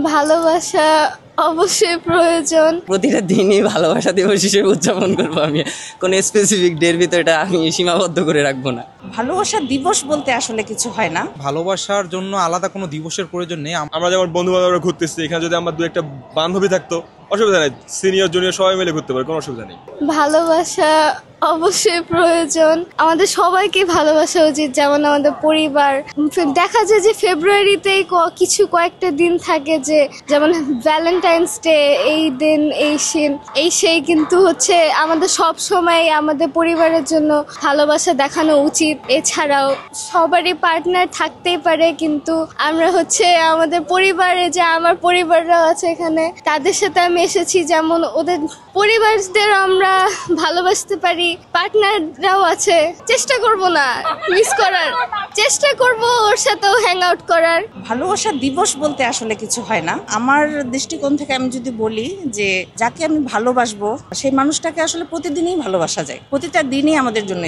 ভালোবাসা অবশ্যই প্রয়োজন। প্রতিটা দিনই ভালোবাসা দিবস হিসেবে উদযাপন করবো আমি, কোনো স্পেসিফিক ডের ভিতরে এটা আমি সীমাবদ্ধ করে রাখবো না। ভালোবাসা দিবস বলতে আসলে কিছু হয় না। ভালোবাসার জন্য আলাদা কোনো দিবসের প্রয়োজন নেই। আমরা যেমন বন্ধু বান্ধবরা ঘুরতেছি, এখানে যদি আমার দু একটা বান্ধবী থাকতো অসুবিধা নেই, সিনিয়র জুনিয়র সবাই মিলে ঘুরতে পারে, কোনো অসুবিধা নেই। ভালোবাসা অবশ্যই প্রয়োজন, আমাদের সবাইকে ভালোবাসা উচিত, যেমন আমাদের পরিবার। দেখা যায় যে ফেব্রুয়ারিতেই কিছু কয়েকটা দিন থাকে যে যেমন ভ্যালেন্টাইন্স ডে, এই দিন এই সেই, কিন্তু হচ্ছে আমাদের সব সময় আমাদের পরিবারের জন্য ভালোবাসা দেখানো উচিত। এছাড়াও সবারই পার্টনার থাকতেই পারে, কিন্তু আমরা হচ্ছে আমাদের পরিবারে যে আমার পরিবাররাও আছে এখানে, তাদের সাথে আমি এসেছি, যেমন ওদের পরিবারদের আমরা ভালোবাসতে পারি, পার্টনাররাও আছে। চেষ্টা করব না মিস করার, চেষ্টা করব ওর সাথেও হ্যাং আউট করার। ভালোবাসা দিবস বলতে আসলে কিছু হয় না। আমার দৃষ্টিকোণ থেকে আমি যদি বলি যে যাকে আমি ভালোবাসবো সেই মানুষটাকে আসলে প্রতিদিনই ভালোবাসা যায়, প্রতিটা দিনই আমাদের জন্য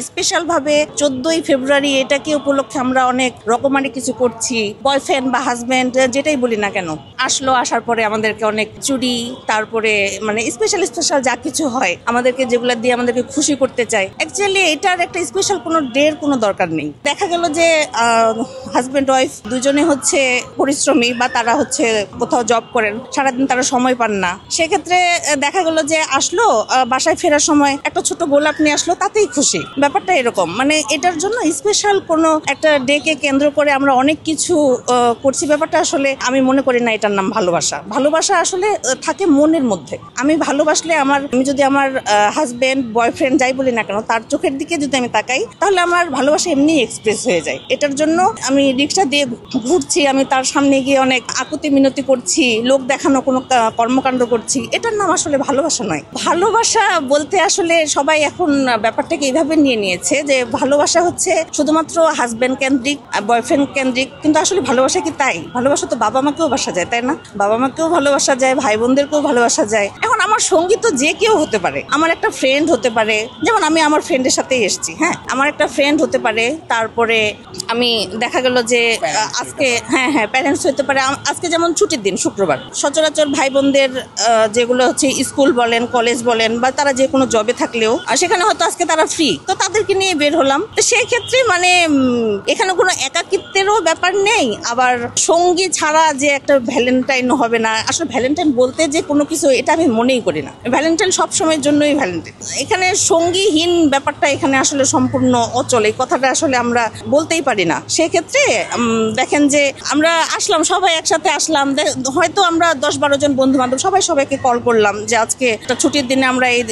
স্পেশাল ভাবে 14ই ফেব্রুয়ারি এটাকে উপলক্ষে আমরা অনেক রকমারি কিছু করছি। বয়ফ্রেন্ড বা হাজব্যান্ড যেটাই বলি না কেন, আসার পরে আমাদেরকে অনেক চুড়ি, তারপরে মানে স্পেশাল যা কিছু হয় আমাদেরকে, যেগুলো দিয়ে আমাদেরকে খুশি করতে চাই। অ্যাকচুয়ালি এটার একটা স্পেশাল কোনো ডের কোনো দরকার নেই। দেখা গেল যে হাজব্যান্ড ওয়াইফ দুজনে হচ্ছে পরিশ্রমী বা তারা হচ্ছে কোথাও জব করেন, সারাদিন তারা সময় পান না, সেক্ষেত্রে দেখা গেল যে আসলো বাসায় ফেরার সময় একটা ছোট গোলাপ নিয়ে আসলো, তাতেই খুশি। ব্যাপারটা এরকম, মানে এটার জন্য স্পেশাল কোনো একটা ডেকে কেন্দ্র করে আমরা অনেক কিছু করছি। ব্যাপারটা আসলে আমি মনে করি না এটার নাম ভালোবাসা। ভালোবাসা আসলে থাকে মনের মধ্যে। আমি ভালোবাসলে আমি যদি আমার হাজবেন্ড বয়ফ্রেন্ড যাই বলি না কেন, তার চোখের দিকে যদি আমি তাকাই, তাহলে আমার ভালোবাসা এমনি এক্সপ্রেস হয়ে যায়। এটার জন্য আমি রিক্সা দিয়ে ঘুরছি, আমি তার সামনে গিয়ে অনেক আকুতি মিনতি করছি, লোক দেখানো কোনো কর্মকাণ্ড করছি, এটার নাম আসলে ভালোবাসা নয়। ভালোবাসা বলতে আসলে সবাই এখন ব্যাপারটাকে এইভাবে নিয়ে নিয়েছে যে ভালোবাসা হচ্ছে শুধুমাত্র হাজবেন্ড কেন্দ্রিক, বয়ফ্রেন্ড কেন্দ্রিক, কিন্তু আসলে ভালোবাসা কি তাই? ভালোবাসা তো বাবা মাকেও বাসা যায়, তাই না? বাবা মাকেও ভালোবাসা যায়, ভাই বোনদেরকেও ভালোবাসা যায়। এখন আমার সঙ্গী তো যে কেউ হতে পারে, আমার একটা ফ্রেন্ড হতে পারে, যেমন আমি আমার ফ্রেন্ডের সাথেই এসেছি। হ্যাঁ, আমার একটা ফ্রেন্ড হতে পারে, তারপরে আমি দেখা গেল যে আজকে প্যারেন্টস হতে পারে। আজকে যেমন ছুটির দিন শুক্রবার, সচরাচর ভাই বোনদের যেগুলো হচ্ছে স্কুল বলেন, কলেজ বলেন, বা তারা যে কোনো জবে থাকলেও সেখানে হয়তো আজকে তারা ফ্রি, তো তাদেরকে নিয়ে বের হলাম। তো সেই ক্ষেত্রে মানে এখানে কোনো একাকিত্বেরও ব্যাপার নেই, আবার সঙ্গী ছাড়া যে একটা ভ্যালেন্টাইন হবে না। আসলে ভ্যালেন্টাইন বলতে যে কোনো কিছু, এটা আমি মনেই করি না। ভ্যালেন্টাইন সব সময়ের জন্যই ভ্যালেন্টাইন। এখানে সঙ্গীহীন ব্যাপারটা এখানে আসলে সম্পূর্ণ অচল, এই কথাটা আসলে আমরা বলতেই পারি না। সেক্ষেত্রে দেখেন যে আমরা আসলাম, সবাই একসাথে আসলাম, হয়তো আমরা 10-12 জন বন্ধু বান্ধব সবাইকে কল করলাম যে আজকে একটা ছুটির দিনে আমরা এই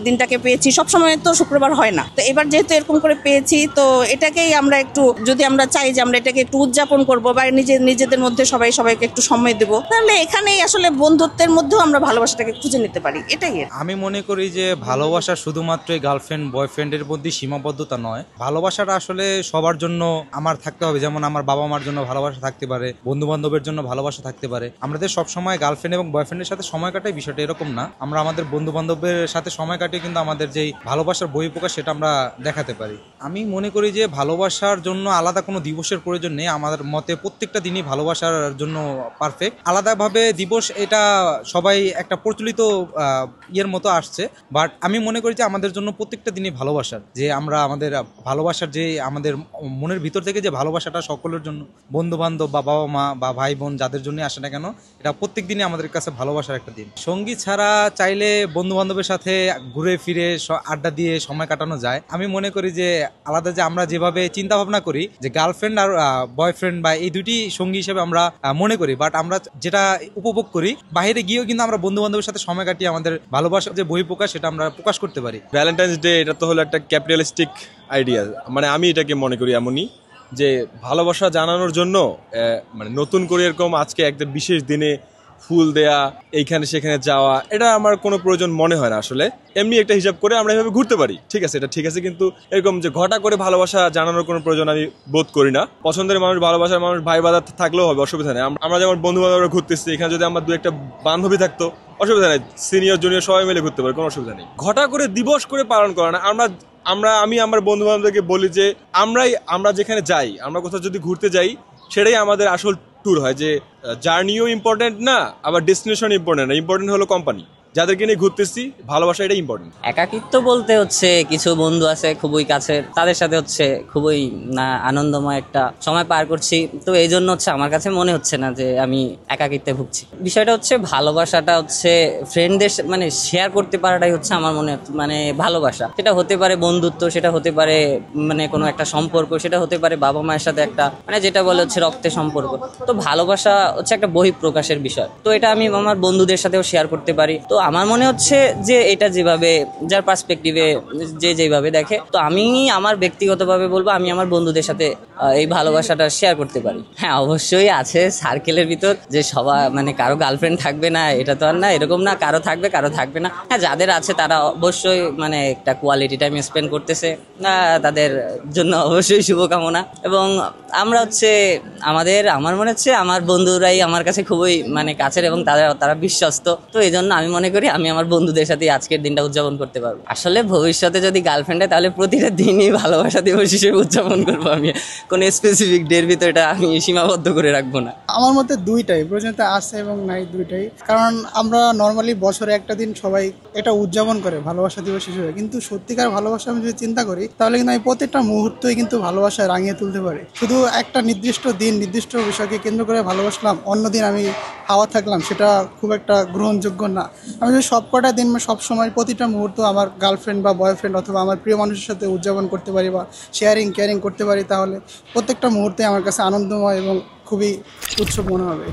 দিনটাকে পেয়েছি। সবসময় তো শুক্রবার হয় না, তো এবার যেহেতু এরকম করে পেয়েছি, তো এটাকেই আমরা একটু, যদি আমরা চাই যে আমরা এটাকে একটু উদযাপন করবো বা নিজেদের মধ্যে সবাইকে একটু সময় দেবো, তাহলে এখানেই আসলে বন্ধুত্বের মধ্যেও আমরা ভালোবাসাটাকে খুঁজে নিতে পারি। এটাই আমি মনে করি যে ভালোবাসা শুধুমাত্র গার্লফ্রেন্ড বয়ফ্রেন্ডের মধ্যে সীমাবদ্ধতা নয়। ভালোবাসাটা আসলে সবার জন্য আমার থাকতে হবে। যেমন আমার বাবা মার জন্য ভালোবাসা থাকতে পারে, বন্ধু বান্ধবের জন্য ভালোবাসা থাকতে পারে। আমাদের সবসময় গার্লফ্রেন্ড এবং বয়ফ্রেন্ডের সাথে সময় কাটাই, বিষয়টা এরকম না। আমরা আমাদের বন্ধু বান্ধবের সাথে সময় কাটিয়ে কিন্তু আমাদের যেই ভালোবাসার বহিঃপ্রকাশ সেটা আমরা দেখাতে পারি। আমি মনে করি যে ভালোবাসার জন্য আলাদা কোনো দিবসের প্রয়োজন নেই। আমাদের মতে প্রত্যেকটা দিনই ভালোবাসার জন্য পারফেক্ট। আলাদাভাবে দিবস এটা সবাই একটা প্রচলিত ইয়ের মতো আসছে, বাট আমি মনে করি যে আমাদের জন্য প্রত্যেকটা দিনই ভালোবাসার, যে আমরা আমাদের ভালোবাসার যে আমাদের মনের ভিতর থেকে যে ভালোবাসাটা সকলের জন্য, বন্ধু বান্ধব বা বাবা মা বা ভাই বোন যাদের জন্য আসে না কেন, এটা প্রত্যেক দিনই আমাদের কাছে ভালোবাসার একটা দিন। সঙ্গী ছাড়া চাইলে বন্ধু বান্ধবের সাথে ঘুরে ফিরে আড্ডা দিয়ে সময় কাটানো যায়। আমি মনে করি যে আলাদা, যে আমরা যেভাবে চিন্তা ভাবনা করি যে গার্লফ্রেন্ড আর বয়ফ্রেন্ড বা এই দুটি সঙ্গী হিসেবে আমরা মনে করি, বাট আমরা যেটা উপভোগ করি বাইরে গিয়েও কিন্তু আমরা বন্ধু বান্ধবের সাথে সময় কাটিয়ে আমাদের ভালোবাসার যে বহিঃপ্রকাশ সেটা আমরা প্রকাশ করতে পারি। ভ্যালেন্টাইন্স ডে এটা তো হলো একটা ক্যাপিটালিস্টিক আইডিয়া, মানে আমি এটাকে মনে করি এমনই যে ভালোবাসা জানানোর জন্য মানে নতুন করে এরকম আজকে একটা বিশেষ দিনে ফুল দেয়া, এইখানে সেখানে যাওয়া, এটা আমার কোনো প্রয়োজন মনে হয় না। আসলে এমনি একটা হিসাব করে আমরা এভাবে ঘুরতে পারি, ঠিক আছে, এটা ঠিক আছে, কিন্তু এরকম যে ঘটা করে ভালোবাসা জানানোর কোনো প্রয়োজন আমি বোধ করি না। পছন্দের মানুষ, ভালোবাসার মানুষ, ভাই বাজার থাকলেও হবে, অসুবিধা নেই। আমরা যেমন বন্ধু বান্ধবরা ঘুরতেছি, এখানে যদি আমার দু একটা বান্ধবী থাকতো অসুবিধা নেই, সিনিয়র জুনিয়র সবাই মিলে ঘুরতে পারে, কোনো অসুবিধা নেই। ঘটা করে দিবস করে পালন করা না। আমি আমার বন্ধু বান্ধবদেরকে বলি যে আমরা যেখানে যাই, আমরা কোথাও যদি ঘুরতে যাই, সেটাই আমাদের আসল ট্যুর হয়, যে জার্নিও ইম্পর্টেন্ট না আবার ডেস্টিনেশন ইম্পর্টেন্ট না, ইম্পর্টেন্ট হলো কোম্পানি, যাদেরকে নিয়ে ঘুরতেছি ভালোবাসা, এটা ইম্পর্টেন্ট। একাকিত্ব বলতে হচ্ছে কিছু বন্ধু আছে খুবই কাছের, তাদের সাথে হচ্ছে খুবই আনন্দময় একটা সময় পার করছি, তো এই জন্য হচ্ছে আমার কাছে মনে হচ্ছে না যে আমি একাকিত্বে ভুগছি। বিষয়টা হচ্ছে ভালোবাসাটা হচ্ছে ফ্রেন্ডদের মানে শেয়ার করতে পারাটাই হচ্ছে আমার মানে ভালোবাসা। সেটা হতে পারে বন্ধুত্ব, সেটা হতে পারে মানে কোনো একটা সম্পর্ক, সেটা হতে পারে বাবা মায়ের সাথে একটা মানে যেটা বলে হচ্ছে রক্তের সম্পর্ক। তো ভালোবাসা হচ্ছে একটা বহিঃপ্রকাশের বিষয়, তো এটা আমি আমার বন্ধুদের সাথেও শেয়ার করতে পারি। তো আমার মনে হচ্ছে যে এটা যেভাবে যার পার্সপেক্টিভে যে যেভাবে দেখে, তো আমি আমার ব্যক্তিগতভাবে বলবো আমি আমার বন্ধুদের সাথে এই ভালোবাসাটা শেয়ার করতে পারি। হ্যাঁ অবশ্যই আছে সার্কেলের ভিতর যে সবাই মানে কারো গার্লফ্রেন্ড থাকবে না, এটা তো আর না, এরকম না, কারো থাকবে কারো থাকবে না। হ্যাঁ যাদের আছে তারা অবশ্যই মানে একটা কোয়ালিটি টাইম স্পেন্ড করতেছে, তাদের জন্য অবশ্যই শুভকামনা। এবং আমরা হচ্ছে আমার মনে হচ্ছে আমার বন্ধুরাই আমার কাছে খুবই মানে কাছের এবং তারা বিশ্বস্ত, তো এই জন্য আমি মনে করি আমি আমার বন্ধুদের সাথে আজকের দিনটা উদযাপন করতে পারবো। আসলে ভবিষ্যতে যদি গার্লফ্রেন্ড হয় তাহলে প্রতিটা দিনই ভালোবাসা দিবস হিসেবে উদযাপন করবো আমি, কোনো স্পেসিফিক ডের ভিতরে এটা আমি সীমাবদ্ধ করে রাখবো না। আমার মতে দুইটাই প্রয়োজনীয়তা আছে এবং নাই, দুইটাই। কারণ আমরা নর্মালি বছরে একটা দিন সবাই এটা উদযাপন করে ভালোবাসা দিবস হিসেবে, কিন্তু সত্যিকার ভালোবাসা আমি যদি চিন্তা করি তাহলে কিন্তু আমি প্রত্যেকটা মুহূর্তই কিন্তু ভালোবাসায় রাঙিয়ে তুলতে পারি। শুধু একটা নির্দিষ্ট দিন নির্দিষ্ট বিষয়কে কেন্দ্র করে ভালোবাসলাম, অন্যদিন আমি হাওয়া থাকলাম, সেটা খুব একটা গ্রহণযোগ্য না। আমি যদি সবকটা দিন সব সময় প্রতিটা মুহূর্ত আমার গার্লফ্রেন্ড বা বয়ফ্রেন্ড অথবা আমার প্রিয় মানুষের সাথে উদযাপন করতে পারি বা কেয়ারিং করতে পারি, তাহলে প্রত্যেকটা মুহূর্তে আমার কাছে আনন্দময় এবং খুবই উৎসব মনে হবে।